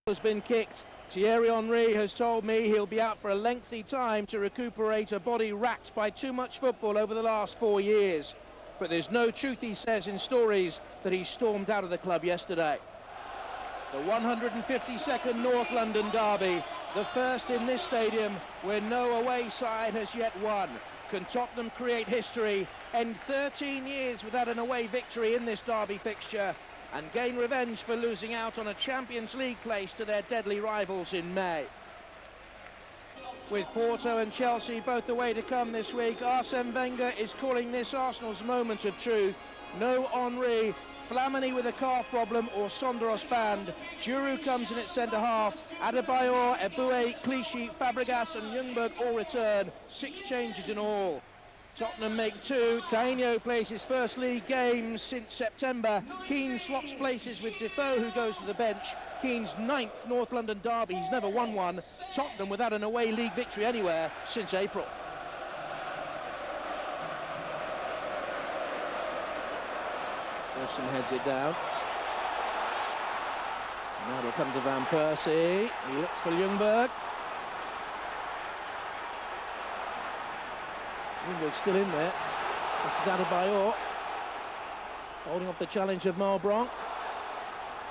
Has been kicked. Thierry Henry has told me he'll be out for a lengthy time to recuperate a body racked by too much football over the last 4 years. But there's no truth, he says, in stories that he stormed out of the club yesterday. The 152nd North London derby, the first in this stadium where no away side has yet won. Can Tottenham create history, end 13 years without an away victory in this derby fixture, and gain revenge for losing out on a Champions League place to their deadly rivals in May? With Porto and Chelsea both the way to come this week, Arsene Wenger is calling this Arsenal's moment of truth. No Henry, Flamini with a calf problem, or Sondros banned. Giroud comes in at centre-half. Adebayor, Eboué, Clichy, Fabregas and Ljungberg all return. 6 changes in all. Tottenham make 2. Tainio plays his first league game since September. Keane swaps places with Defoe, who goes to the bench. Keane's 9th North London derby. He's never won one. Tottenham without an away league victory anywhere since April. Wilson heads it down. Now it'll come to Van Persie. He looks for Ljungberg. Ljungberg's still in there. This is Adebayor holding up the challenge of Malbranc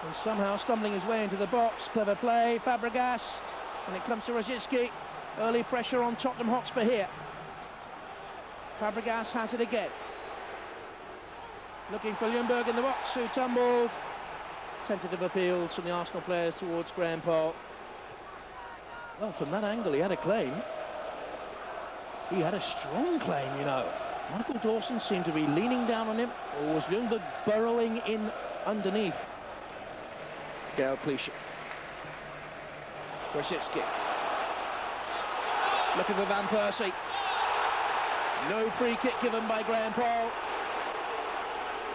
and somehow stumbling his way into the box. Clever play, Fabregas, and it comes to Rosicky. Early pressure on Tottenham Hotspur here. Fabregas has it again. Looking for Ljungberg in the box, who tumbled. Tentative appeals from the Arsenal players towards Graham Poll. Well, from that angle he had a claim. He had a strong claim, you know. Michael Dawson seemed to be leaning down on him, or was Ljungberg burrowing in underneath? Gael Clichy. Rosicky. Looking for Van Persie. No free kick given by Graham Poll,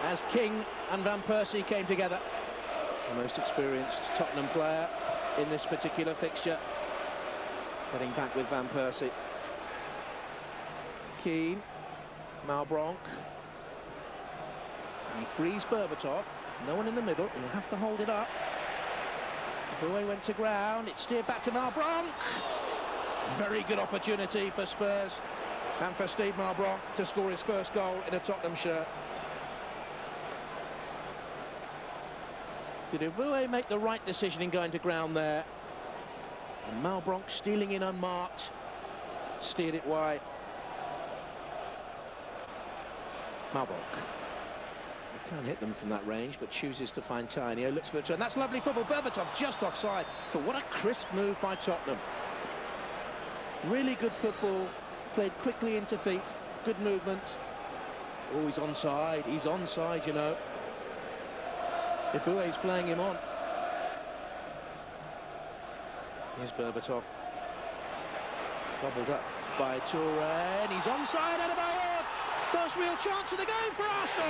as King and Van Persie came together. The most experienced Tottenham player in this particular fixture. Heading back with Van Persie. Keane, Malbranc, he frees Berbatov. No one in the middle. He'll have to hold it up. Eboué went to ground. It's steered back to Malbranc. Very good opportunity for Spurs and for Steve Malbranc to score his first goal in a Tottenham shirt. Did Eboué make the right decision in going to ground there? And Malbranc, stealing in unmarked, steered it wide. Malbranc. He can't hit them from that range, but chooses to find Tainio. Looks for a turn. That's lovely football. Berbatov just offside. But what a crisp move by Tottenham. Really good football. Played quickly into feet. Good movement. Oh, he's onside. He's onside, you know. Eboué's playing him on. Here's Berbatov. Bobbled up by Touré, and he's onside. Adebayor. First real chance of the game for Arsenal.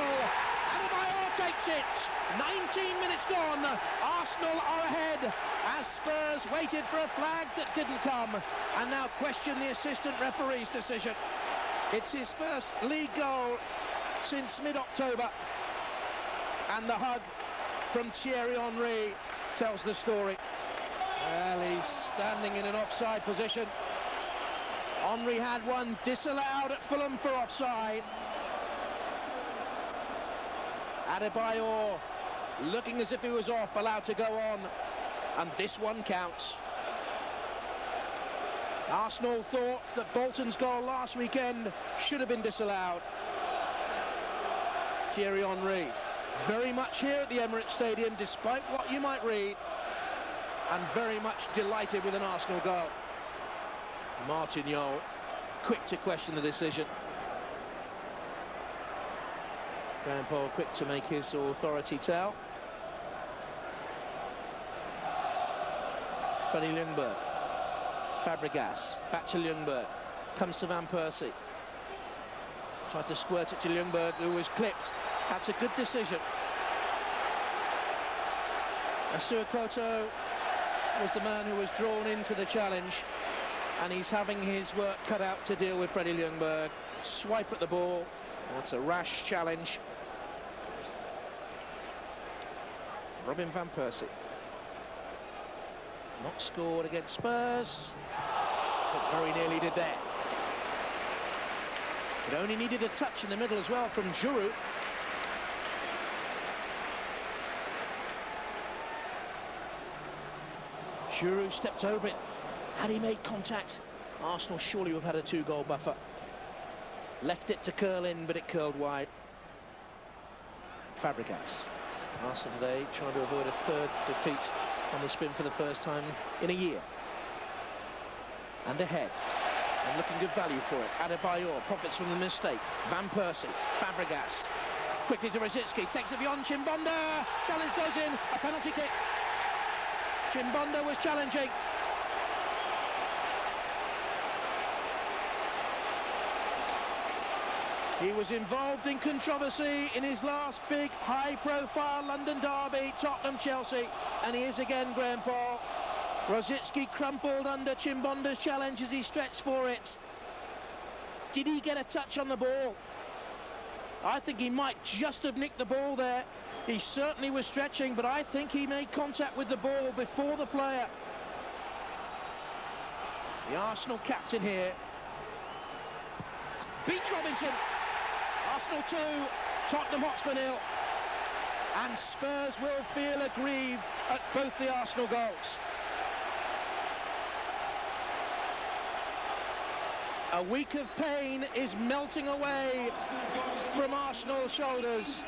Adebayor takes it. 19 minutes gone. Arsenal are ahead as Spurs waited for a flag that didn't come and now question the assistant referee's decision. It's his first league goal since mid-October, and the hug from Thierry Henry tells the story. Well, he's standing in an offside position. Henry had one disallowed at Fulham for offside. Adebayor looking as if he was off, allowed to go on, and this one counts. Arsenal thought that Bolton's goal last weekend should have been disallowed. Thierry Henry very much here at the Emirates Stadium, despite what you might read, and very much delighted with an Arsenal goal. Martin Jol, quick to question the decision. Graham Poll quick to make his authority tell. Freddie Ljungberg. Fabregas, back to Ljungberg. Comes to Van Persie. Tried to squirt it to Ljungberg, who was clipped. That's a good decision. Asuakoto was the man who was drawn into the challenge, and he's having his work cut out to deal with Freddie Ljungberg. Swipe at the ball. That's a rash challenge. Robin Van Persie. Not scored against Spurs, but very nearly did there. It only needed a touch in the middle as well from Giroud. Giroud stepped over it. Had he made contact, Arsenal surely would have had a 2-goal buffer. Left it to curl in, but it curled wide. Fabregas. Arsenal today trying to avoid a third defeat on the spin for the first time in a year. And ahead. And looking good value for it. Adebayor profits from the mistake. Van Persie. Fabregas. Quickly to Rosicky. Takes it beyond Chimbonda. Challenge goes in. A penalty kick. Chimbonda was challenging. He was involved in controversy in his last big high-profile London derby, Tottenham-Chelsea, and he is again, Graham Paul. Rosicky crumpled under Chimbonda's challenge as he stretched for it. Did he get a touch on the ball? I think he might just have nicked the ball there. He certainly was stretching, but I think he made contact with the ball before the player. The Arsenal captain here beats Robinson. Arsenal 2, Tottenham Hotspur 0. And Spurs will feel aggrieved at both the Arsenal goals. A week of pain is melting away from Arsenal's shoulders.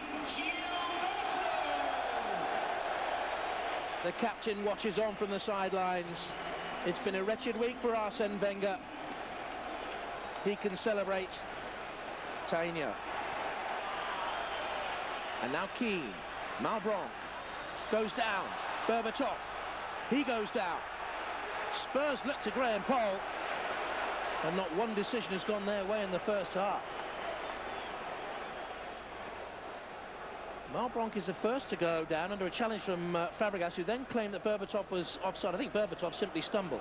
The captain watches on from the sidelines. It's been a wretched week for Arsene Wenger. He can celebrate. Tainio. And now Keane. Malbranc goes down. Berbatov. He goes down. Spurs look to Graham Paul. And not one decision has gone their way in the first half. Malbranc is the first to go down under a challenge from Fabregas, who then claimed that Berbatov was offside. I think Berbatov simply stumbled.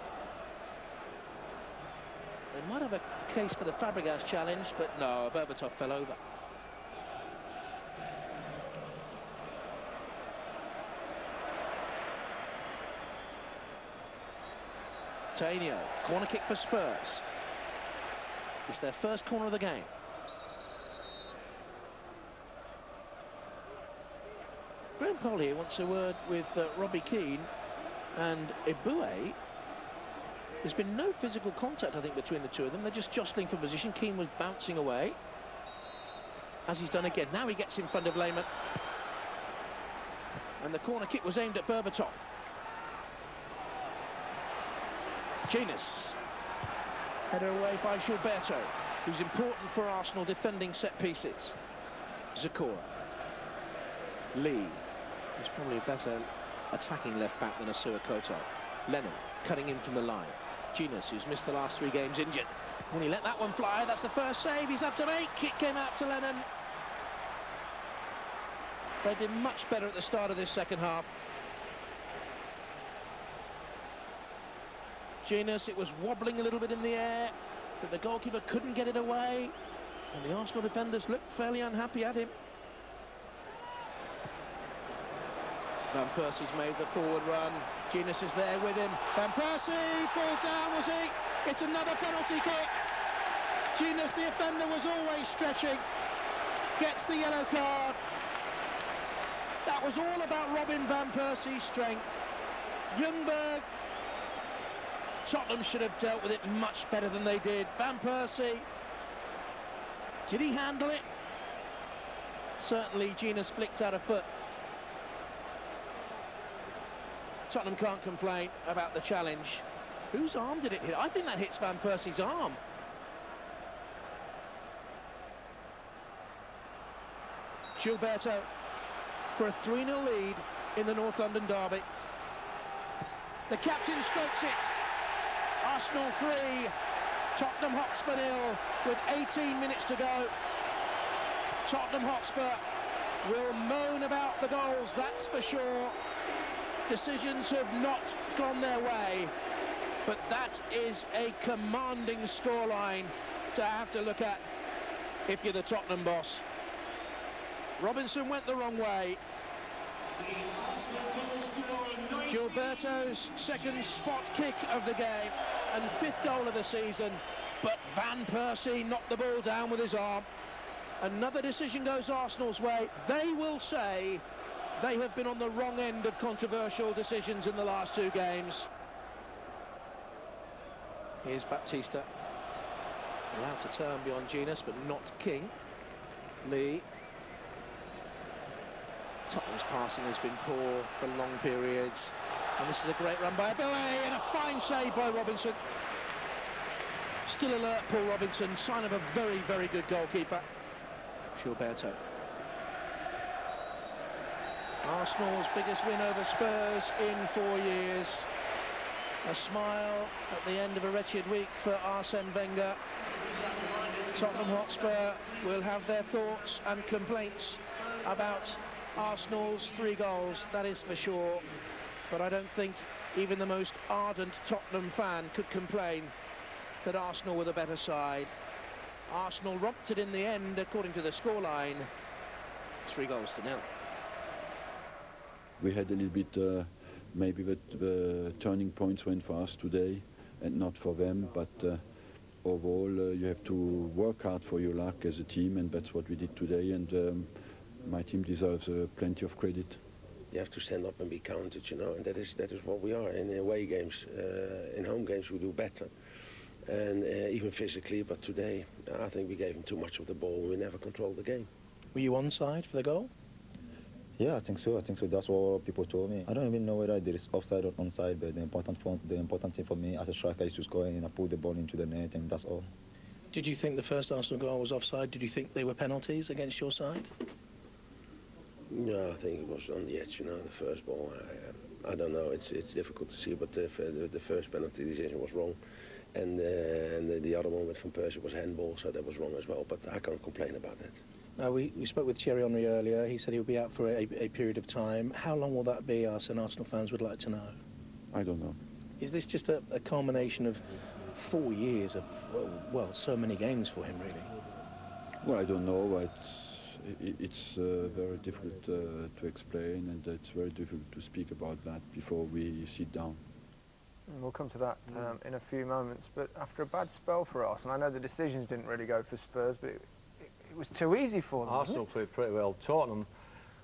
They might have a case for the Fabregas challenge, but no, Berbatov fell over. Tainio, corner kick for Spurs. It's their first corner of the game. Graham Paul here wants a word with Robbie Keane and Eboué. There's been no physical contact, I think, between the two of them. They're just jostling for position. Keane was bouncing away, as he's done again. Now he gets in front of Lehmann. And the corner kick was aimed at Berbatov. Genius. Header away by Gilberto, who's important for Arsenal defending set pieces. Zakora. Lee, who's probably a better attacking left-back than Asua Koto. Lennon, cutting in from the line. Genius, who's missed the last 3 games injured. When he let that one fly, that's the first save he's had to make. Kick came out to Lennon. They've been much better at the start of this second half. Genius, it was wobbling a little bit in the air, but the goalkeeper couldn't get it away. And the Arsenal defenders looked fairly unhappy at him. Van Persie's made the forward run. Genius is there with him. Van Persie pulled down, was he? It's another penalty kick. Genius, the offender, was always stretching. Gets the yellow card. That was all about Robin Van Persie's strength. Ljungberg. Tottenham should have dealt with it much better than they did. Van Persie. Did he handle it? Certainly, Genius flicked out a foot. Tottenham can't complain about the challenge. Whose arm did it hit? I think that hits Van Persie's arm. Gilberto for a 3-0 lead in the North London derby. The captain strokes it. Arsenal 3, Tottenham Hotspur 0 with 18 minutes to go. Tottenham Hotspur will moan about the goals, that's for sure. Decisions have not gone their way, but that is a commanding scoreline to have to look at if you're the Tottenham boss. Robinson went the wrong way. Gilberto's second spot kick of the game and 5th goal of the season, but Van Persie knocked the ball down with his arm. Another decision goes Arsenal's way. They will say they have been on the wrong end of controversial decisions in the last 2 games. Here's Baptista, allowed to turn beyond Genus, but not King. Lee. Tottenham's passing has been poor for long periods, and this is a great run by Billy and a fine save by Robinson. Still alert, Paul Robinson, sign of a very, very good goalkeeper. Gilberto. Arsenal's biggest win over Spurs in 4 years. A smile at the end of a wretched week for Arsene Wenger. Tottenham Hotspur will have their thoughts and complaints about Arsenal's 3 goals, that is for sure. But I don't think even the most ardent Tottenham fan could complain that Arsenal were the better side. Arsenal romped it in the end, according to the scoreline, 3-0. We had a little bit, maybe the turning points went for us today and not for them, but overall you have to work hard for your luck as a team, and that's what we did today, and my team deserves plenty of credit. You have to stand up and be counted, you know, and that is what we are. In away games, in home games we do better, and even physically, but today I think we gave them too much of the ball and we never controlled the game. Were you onside for the goal? Yeah, I think so. That's what people told me. I don't even know whether there is offside or onside, but the important thing for me as a striker is to score and I put the ball into the net, and that's all. Did you think the first Arsenal goal was offside? Did you think they were penalties against your side? No, I think it was on the edge, you know, the first ball. I don't know, it's difficult to see, but the first penalty decision was wrong. And the other one with Van Persie was handball, so that was wrong as well, but I can't complain about that. We spoke with Thierry Henry earlier. He said he'll be out for a period of time. How long will that be, us and Arsenal fans would like to know? I don't know. Is this just a culmination of 4 years of, well, so many games for him, really? Well, I don't know. It's very difficult to explain, and it's very difficult to speak about that before we sit down. We'll come to that in a few moments, but after a bad spell for Arsenal, I know the decisions didn't really go for Spurs, but it was too easy for them. Arsenal played pretty well. Tottenham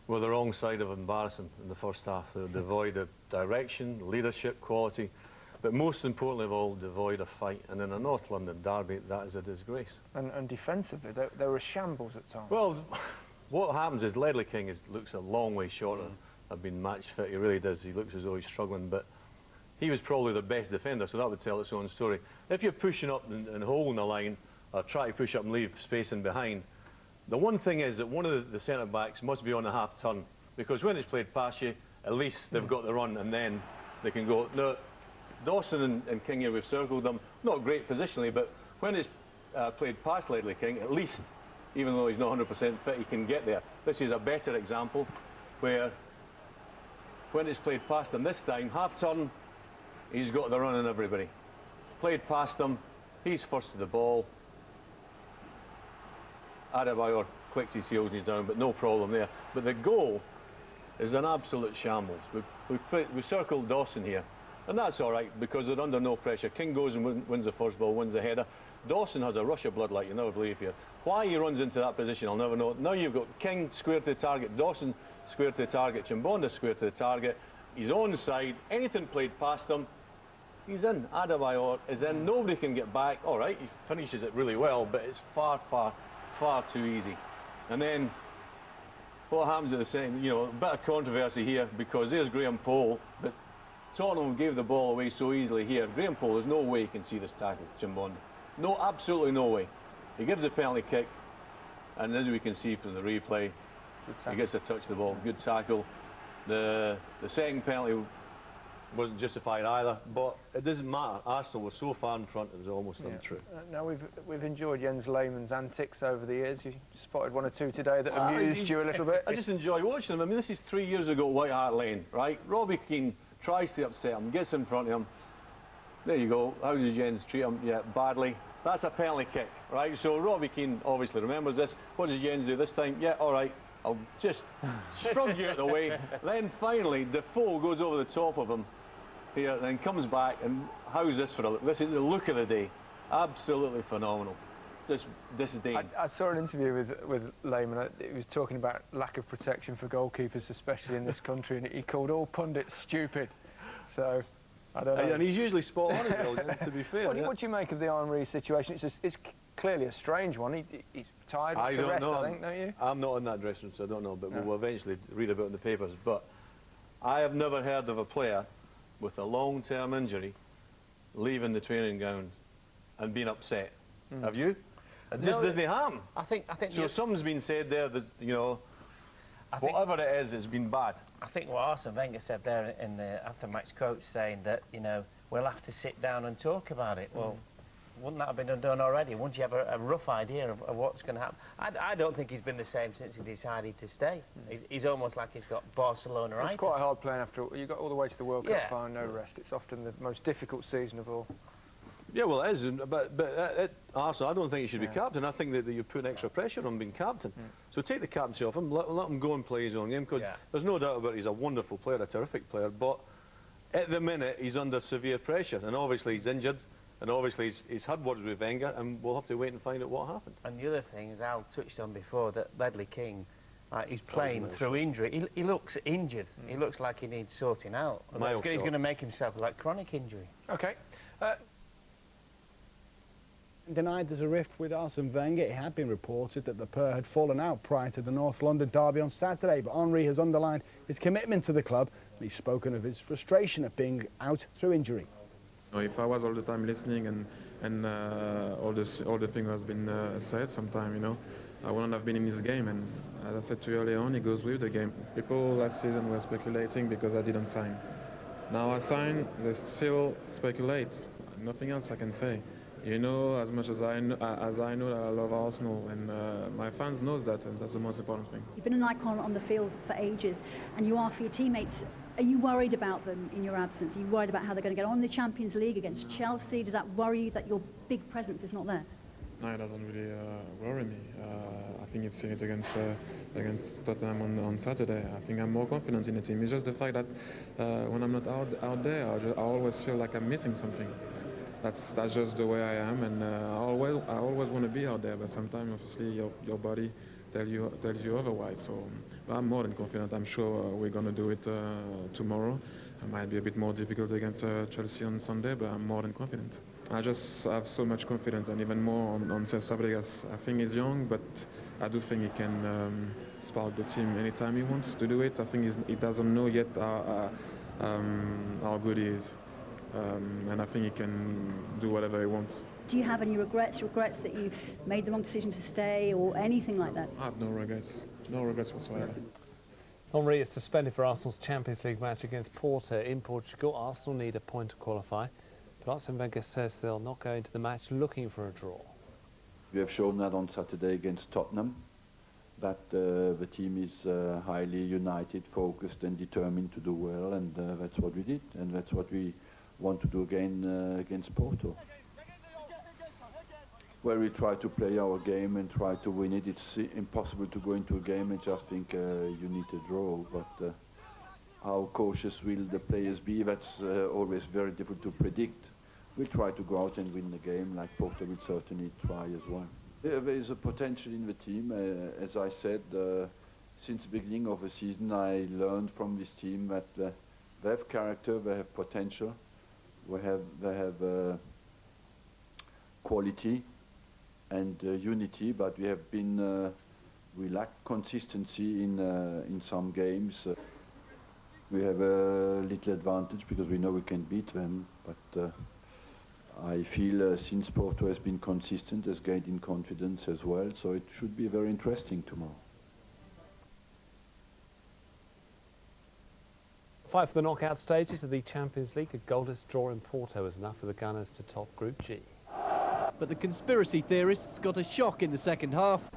were the wrong side of embarrassing in the first half. They were devoid of direction, leadership, quality, but most importantly of all, devoid of fight. And in a North London derby, that is a disgrace. And defensively, they were a shambles at times. Well, what happens is Ledley King looks a long way shorter of being match fit. He really does. He looks as though he's struggling, but he was probably the best defender, so that would tell its own story. If you're pushing up and holding the line, or try to push up and leave space in behind, the one thing is that one of the centre-backs must be on a half-turn, because when it's played past you, at least they've got the run, and then they can go. Now, Dawson and King here, we've circled them, not great positionally, but when it's played past Ledley King, at least, even though he's not 100% fit, he can get there. This is a better example, where when it's played past him this time, half-turn, he's got the run on everybody. Played past him, he's first to the ball. Adebayor clicks his heels and he's down, but no problem there. But the goal is an absolute shambles. We've circled Dawson here, and that's all right because they're under no pressure. King goes and wins the first ball, wins the header. Dawson has a rush of blood like you never believe here. Why he runs into that position, I'll never know. Now you've got King square to the target, Dawson square to the target, Chimbonda square to the target. He's onside. Anything played past him, he's in. Adebayor is in. Nobody can get back. All right, he finishes it really well, but it's far too easy. And then what happens at the second, you know, a bit of controversy here because there's Graham Poll, but Tottenham gave the ball away so easily here. Graham Poll, there's no way he can see this tackle, Chimbonda. No, absolutely no way. He gives a penalty kick, and as we can see from the replay, he gets to touch the ball. Good tackle. The second penalty wasn't justified either, but it doesn't matter. Arsenal were so far in front it was almost untrue. Now we've enjoyed Jens Lehmann's antics over the years. You spotted one or two today that amused you a little bit. I just enjoy watching them. I mean, this is 3 years ago at White Hart Lane, right? Robbie Keane tries to upset him, gets in front of him. There you go. How does Jens treat him? Yeah, badly. That's a penalty kick, right? So Robbie Keane obviously remembers this. What does Jens do this time? Yeah, all right. I'll just shrug you out of the way. Then finally, Defoe goes over the top of him here, then comes back, and how's this for a look? This is the look of the day. Absolutely phenomenal. This disdain. I saw an interview with Lehmann. He was talking about lack of protection for goalkeepers, especially in this country, and he called all pundits stupid. So, I don't know. And he's usually spot on as well, to be fair. What do you make of the Henry situation? It's clearly a strange one. He's tired of the rest, I think, don't you? I'm not in that dressing room, so I don't know, but we'll eventually read about it in the papers. But I have never heard of a player with a long-term injury leaving the training ground and being upset. Have you? It just doesn't happen. I think so. Something's been said there that, you know, whatever it is, it's been bad. I think what Arsene Wenger said there in the after-match quote, saying that, you know, we'll have to sit down and talk about it. Well, wouldn't that have been done already? Wouldn't you have a rough idea of what's going to happen? I don't think he's been the same since he decided to stay. He's almost like he's got Barcelona-itis. It's quite hard playing after all. You got all the way to the World Cup final, no rest. It's often the most difficult season of all. Yeah, well, it is, but at Arsenal, I don't think he should be captain. I think that you put extra pressure on being captain. So take the captaincy off him, let him go and play his own game, because there's no doubt about it, he's a wonderful player, a terrific player, but at the minute he's under severe pressure, and obviously he's injured, and obviously he's had words with Wenger, and we'll have to wait and find out what happened. And the other thing, as Al touched on before, that Ledley King, he's playing through injury. He looks injured. He looks like he needs sorting out. He's going to make himself like chronic injury. OK. Denied there's a rift with Arsene Wenger. It had been reported that the pair had fallen out prior to the North London derby on Saturday, but Henry has underlined his commitment to the club, and he's spoken of his frustration at being out through injury. If I was all the time listening and all the things that's been said sometime, you know, I wouldn't have been in this game. And as I said to you earlier on, he goes with the game. People last season were speculating because I didn't sign. Now I sign, they still speculate. Nothing else I can say. You know, as much as I know that I love Arsenal, and my fans knows that, and that's the most important thing. You've been an icon on the field for ages, and you are for your teammates. Are you worried about them in your absence? Are you worried about how they're going to get on in the Champions League against Chelsea? Does that worry you that your big presence is not there? No, it doesn't really worry me. I think you've seen it against Tottenham on Saturday. I think I'm more confident in the team. It's just the fact that when I'm not out there, I always feel like I'm missing something. That's just the way I am, and I always want to be out there. But sometimes, obviously, your body tells you otherwise. So I'm more than confident. I'm sure we're going to do it tomorrow. It might be a bit more difficult against Chelsea on Sunday, but I'm more than confident. I just have so much confidence, and even more on Cesc Fabregas. I think he's young, but I do think he can spark the team anytime he wants to do it. I think he doesn't know yet how good he is. And I think he can do whatever he wants. Do you have any regrets that you made the wrong decision to stay or anything like that? I have no regrets whatsoever. Henry is suspended for Arsenal's Champions League match against Porto in Portugal. Arsenal need a point to qualify, but Arsene Wenger says they'll not go into the match looking for a draw. We have shown that on Saturday against Tottenham, that the team is highly united, focused and determined to do well, and that's what we did, and that's what we want to do again against Porto, where we try to play our game and try to win it. It's impossible to go into a game and just think you need a draw, but how cautious will the players be? That's always very difficult to predict. We'll try to go out and win the game, like Porto will certainly try as well. There is a potential in the team. As I said, since the beginning of the season, I learned from this team that they have character, they have potential. They have quality and unity, but we lack consistency in some games. We have a little advantage because we know we can beat them, but I feel since Porto has been consistent, has gained in confidence as well, so it should be very interesting tomorrow. Fight for the knockout stages of the Champions League. A goalless draw in Porto is enough for the Gunners to top Group G. But the conspiracy theorists got a shock in the second half.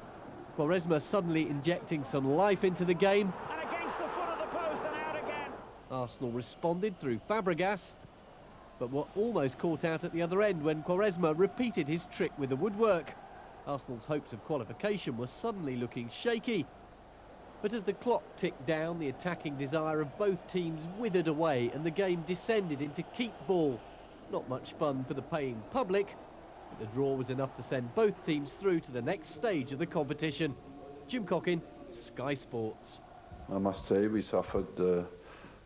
Quaresma suddenly injecting some life into the game. And against the foot of the post and out again. Arsenal responded through Fabregas, but were almost caught out at the other end when Quaresma repeated his trick with the woodwork. Arsenal's hopes of qualification were suddenly looking shaky. But as the clock ticked down, the attacking desire of both teams withered away and the game descended into keep ball. Not much fun for the paying public, but the draw was enough to send both teams through to the next stage of the competition. Jim Cockin, Sky Sports. I must say we suffered.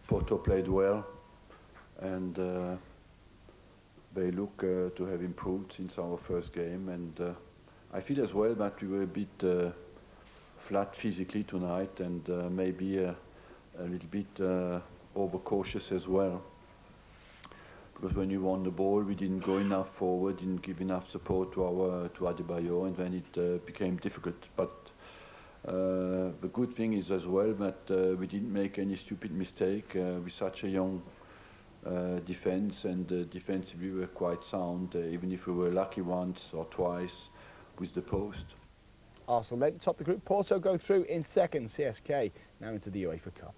Porto played well, and they look to have improved since our first game. And I feel as well that we were a bit flat physically tonight, and maybe a little bit overcautious as well. Because when you won the ball, we didn't go enough forward, didn't give enough support to Adebayo, and then it became difficult. But the good thing is as well that we didn't make any stupid mistake with such a young defence, and defensively we were quite sound, even if we were lucky once or twice with the post. Arsenal make the top of the group. Porto go through in second. CSK now into the UEFA Cup.